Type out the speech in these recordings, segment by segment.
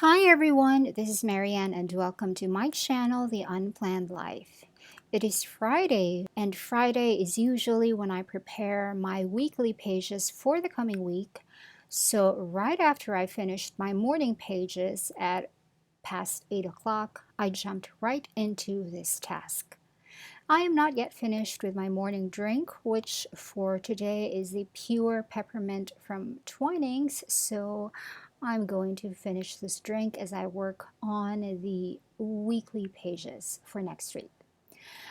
Hi everyone, this is Marianne and welcome to my channel, The Unplanned Life. It is Friday, and Friday is usually when I prepare my weekly pages for the coming week. So right after I finished my morning pages at past 8 o'clock, I jumped right into this task. I am not yet finished with my morning drink, which for today is the pure peppermint from Twinings. So I'm going to finish this drink as I work on the weekly pages for next week.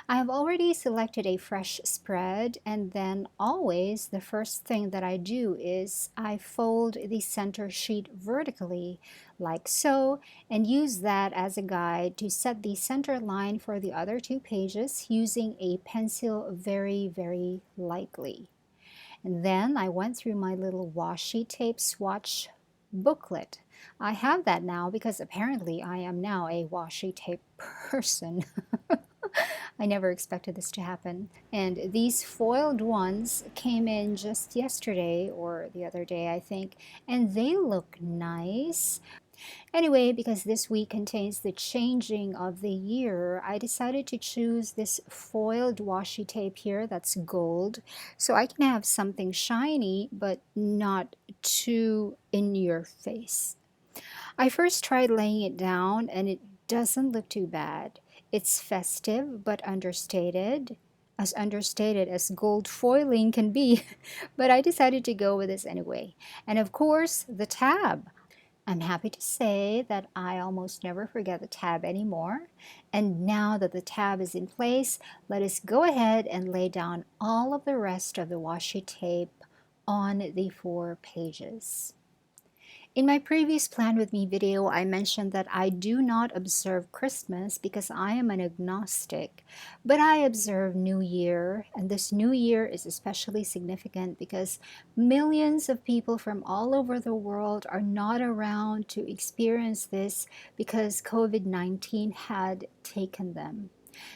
I have already selected a fresh spread, and then always the first thing that I do is I fold the center sheet vertically like so, and use that as a guide to set the center line for the other two pages using a pencil very lightly. And then I went through my little washi tape swatch booklet. I have that now because apparently I am now a washi tape person. I never expected this to happen. And these foiled ones came in just yesterday or the other day, I think, and they look nice. Anyway, because this week contains the changing of the year, I decided to choose this foiled washi tape here that's gold, so I can have something shiny but not too in your face. I first tried laying it down and it doesn't look too bad. It's festive but understated as gold foiling can be, but I decided to go with this anyway. And of course, the tab. I'm happy to say that I almost never forget the tab anymore. And now that the tab is in place, let us go ahead and lay down all of the rest of the washi tape on the 4 pages. In my previous Plan With Me video, I mentioned that I do not observe Christmas because I am an agnostic, but I observe New Year, and this New Year is especially significant because millions of people from all over the world are not around to experience this because COVID-19 had taken them.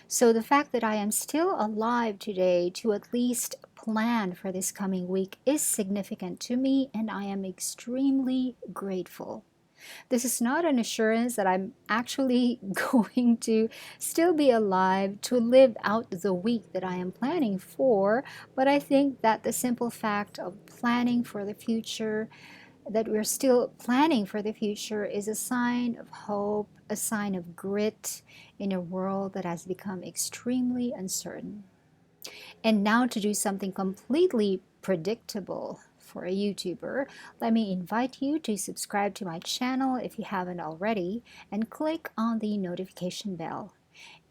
So the fact that I am still alive today to at least plan for this coming week is significant to me, and I am extremely grateful. This is not an assurance that I'm actually going to still be alive to live out the week that I am planning for, but I think that the simple fact of planning for the future, that we're still planning for the future, is a sign of hope, a sign of grit in a world that has become extremely uncertain. And now to do something completely predictable for a YouTuber, let me invite you to subscribe to my channel if you haven't already and click on the notification bell.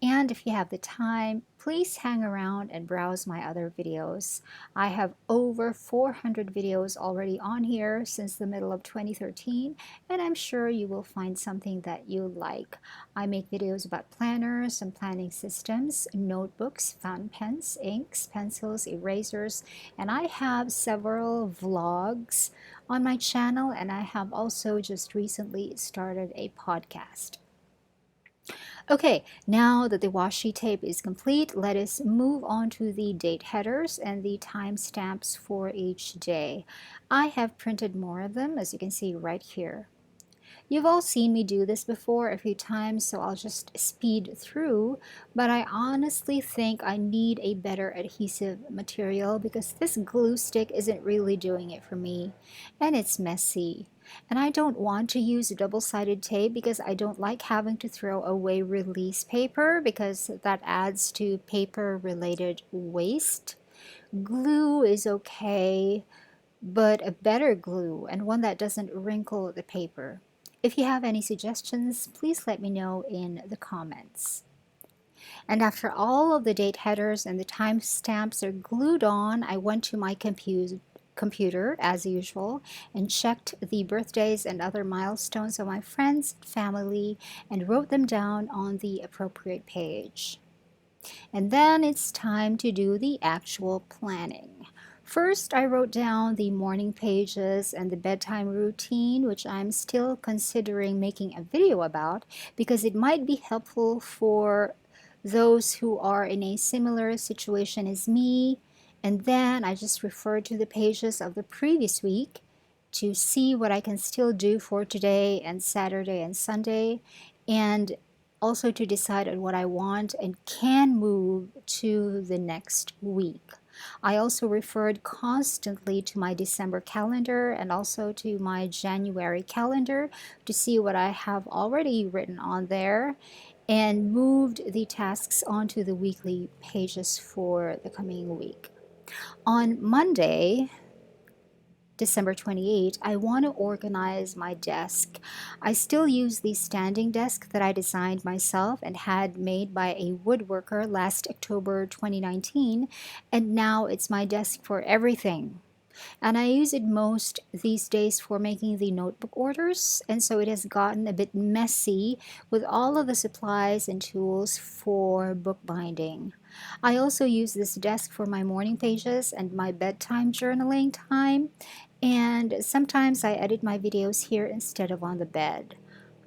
And if you have the time, please hang around and browse my other videos. I have over 400 videos already on here since the middle of 2013, and I'm sure you will find something that you like. I make videos about planners and planning systems, notebooks, fountain pens, inks, pencils, erasers, and I have several vlogs on my channel, and I have also just recently started a podcast. Okay, now that the washi tape is complete, let us move on to the date headers and the timestamps for each day. I have printed more of them, as you can see right here. You've all seen me do this before a few times, so I'll just speed through, but I honestly think I need a better adhesive material because this glue stick isn't really doing it for me, and it's messy. And I don't want to use double-sided tape because I don't like having to throw away release paper because that adds to paper-related waste. Glue is okay, but a better glue and one that doesn't wrinkle the paper. If you have any suggestions, please let me know in the comments. And after all of the date headers and the timestamps are glued on, I went to my computer as usual and checked the birthdays and other milestones of my friends and family and wrote them down on the appropriate page. And then it's time to do the actual planning. First, I wrote down the morning pages and the bedtime routine, which I'm still considering making a video about because it might be helpful for those who are in a similar situation as me. And then I just referred to the pages of the previous week to see what I can still do for today and Saturday and Sunday, and also to decide on what I want and can move to the next week. I also referred constantly to my December calendar and also to my January calendar to see what I have already written on there, and moved the tasks onto the weekly pages for the coming week. On Monday, December 28th, I want to organize my desk. I still use the standing desk that I designed myself and had made by a woodworker last October 2019, and now it's my desk for everything. And I use it most these days for making the notebook orders, and so it has gotten a bit messy with all of the supplies and tools for bookbinding. I also use this desk for my morning pages and my bedtime journaling time, and sometimes I edit my videos here instead of on the bed.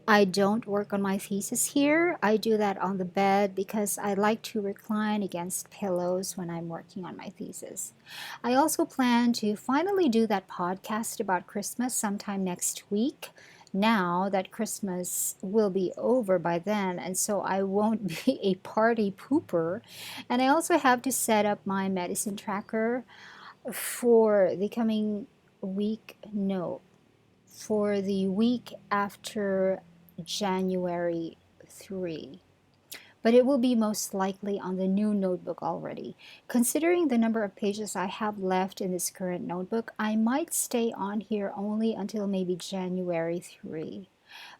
I don't work on my thesis here. I do that on the bed because I like to recline against pillows when I'm working on my thesis. I also plan to finally do that podcast about Christmas sometime next week. Now that Christmas will be over by then, and so I won't be a party pooper. And I also have to set up my medicine tracker for the coming week. No, for the week after January 3. But it will be most likely on the new notebook already. Considering the number of pages I have left in this current notebook, I might stay on here only until maybe January 3.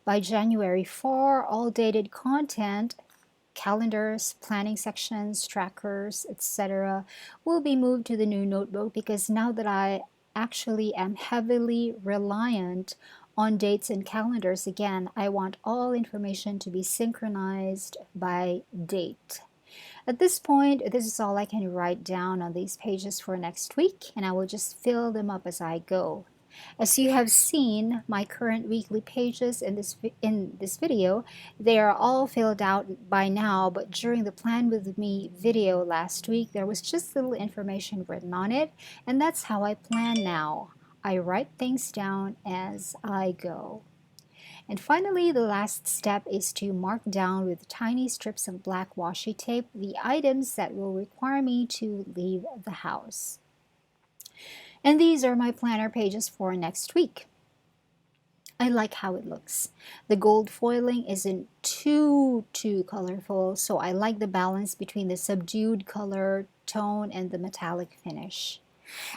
By January 4, all dated content, calendars, planning sections, trackers, etc., will be moved to the new notebook because now that I actually am heavily reliant on dates and calendars again, I want all information to be synchronized by date. At this point, this is all I can write down on these pages for next week, and I will just fill them up as I go. As you have seen my current weekly pages in this video, they are all filled out by now, but during the Plan With Me video last week, there was just little information written on it, and that's how I plan now. I write things down as I go. And finally, the last step is to mark down with tiny strips of black washi tape the items that will require me to leave the house. And these are my planner pages for next week. I like how it looks. The gold foiling isn't too colorful, so I like the balance between the subdued color tone and the metallic finish.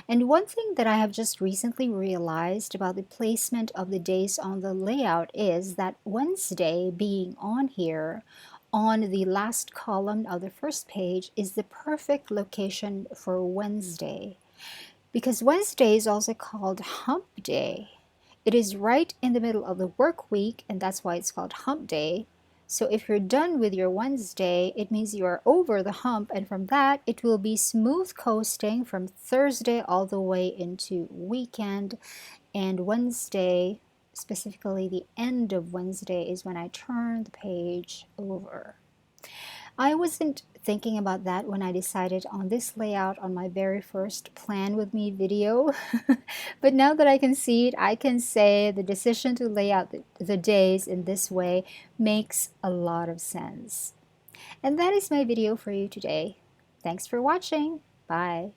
And one thing that I have just recently realized about the placement of the days on the layout is that Wednesday being on here on the last column of the first page is the perfect location for Wednesday, because Wednesday is also called Hump Day. It is right in the middle of the work week, and that's why it's called Hump Day. So if you're done with your Wednesday, it means you are over the hump, and from that, it will be smooth coasting from Thursday all the way into weekend. And Wednesday, specifically the end of Wednesday, is when I turn the page over. I wasn't thinking about that when I decided on this layout on my very first Plan With Me video. But now that I can see it, I can say the decision to lay out the days in this way makes a lot of sense. And that is my video for you today. Thanks for watching. Bye.